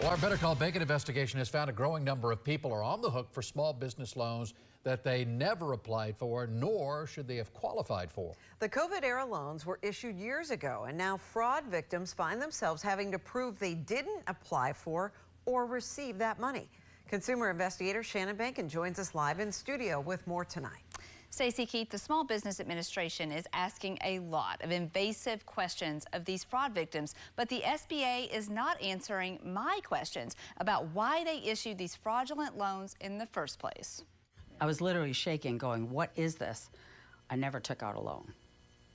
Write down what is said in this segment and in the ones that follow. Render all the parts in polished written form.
Well, our Better Call Bacon investigation has found a growing number of people are on the hook for small business loans that they never applied for, nor should they have qualified for. The COVID-era loans were issued years ago, and now fraud victims find themselves having to prove they didn't apply for or receive that money. Consumer investigator Shannon Bacon joins us live in studio with more tonight. Stacey Keith, the Small Business Administration is asking a lot of invasive questions of these fraud victims, but the SBA is not answering my questions about why they issued these fraudulent loans in the first place. I was literally shaking, going, what is this? I never took out a loan,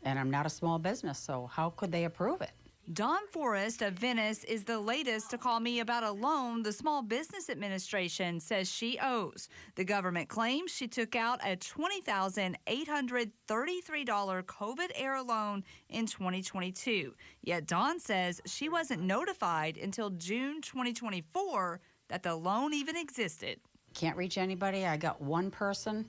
and I'm not a small business, so how could they approve it? Dawn Forrest of Venice is the latest to call me about a loan the Small Business Administration says she owes. The government claims she took out a $20,833 COVID-era loan in 2022. Yet Dawn says she wasn't notified until June 2024 that the loan even existed. Can't reach anybody. I got one person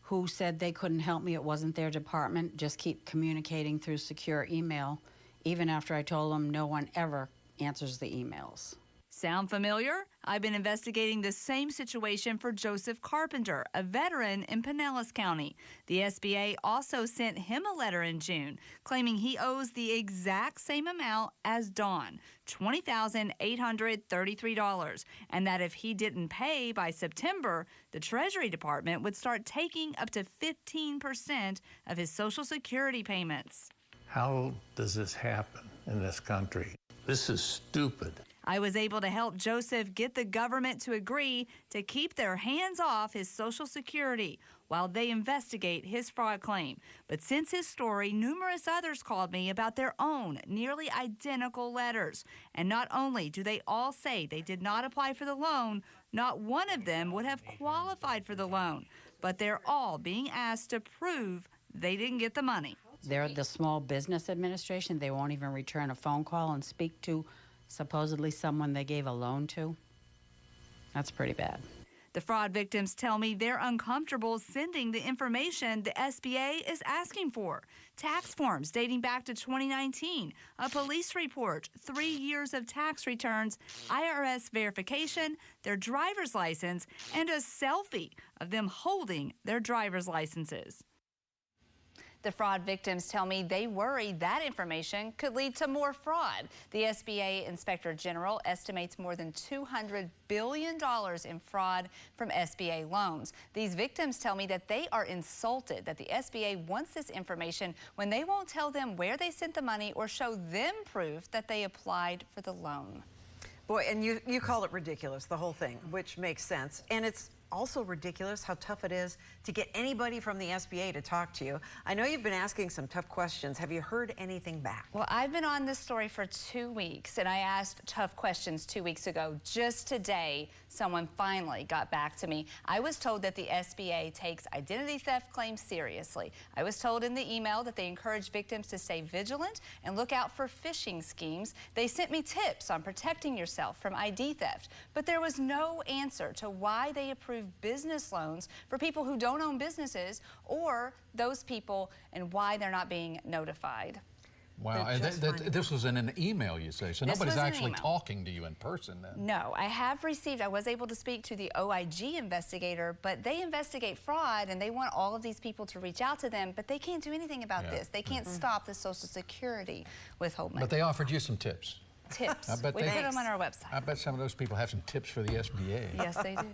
who said they couldn't help me. It wasn't their department. Just keep communicating through secure email. Even after I told them no one ever answers the emails. Sound familiar? I've been investigating the same situation for Joseph Carpenter, a veteran in Pinellas County. The SBA also sent him a letter in June claiming he owes the exact same amount as Dawn, $20,833, and that if he didn't pay by September, the Treasury Department would start taking up to 15% of his Social Security payments. How does this happen in this country? This is stupid. I was able to help Joseph get the government to agree to keep their hands off his Social Security while they investigate his fraud claim. But since his story, numerous others called me about their own nearly identical letters. And not only do they all say they did not apply for the loan, not one of them would have qualified for the loan. But they're all being asked to prove they didn't get the money. They're the Small Business Administration. They won't even return a phone call and speak to supposedly someone they gave a loan to. That's pretty bad. The fraud victims tell me they're uncomfortable sending the information the SBA is asking for. Tax forms dating back to 2019, a police report, 3 years of tax returns, IRS verification, their driver's license, and a selfie of them holding their driver's licenses. The fraud victims tell me they worry that information could lead to more fraud. The SBA Inspector General estimates more than $200 billion in fraud from SBA loans. These victims tell me that they are insulted that the SBA wants this information when they won't tell them where they sent the money or show them proof that they applied for the loan. Boy, and you call it ridiculous, the whole thing, which makes sense. And it's also ridiculous how tough it is to get anybody from the SBA to talk to you. I know you've been asking some tough questions. Have you heard anything back? Well, I've been on this story for 2 weeks, and I asked tough questions 2 weeks ago. Just today, someone finally got back to me. I was told that the SBA takes identity theft claims seriously. I was told in the email that they encourage victims to stay vigilant and look out for phishing schemes. They sent me tips on protecting yourself from ID theft, but there was no answer to why they approve business loans for people who don't own businesses or those people and why they're not being notified. Wow, and this was in an email, you say, so nobody's actually talking to you in person then? No, I was able to speak to the OIG investigator, but they investigate fraud and they want all of these people to reach out to them, but they can't do anything about this. They can't stop the Social Security withholding. But they offered you some tips. Tips. We put them on our website. I bet some of those people have some tips for the SBA. Yes, they do.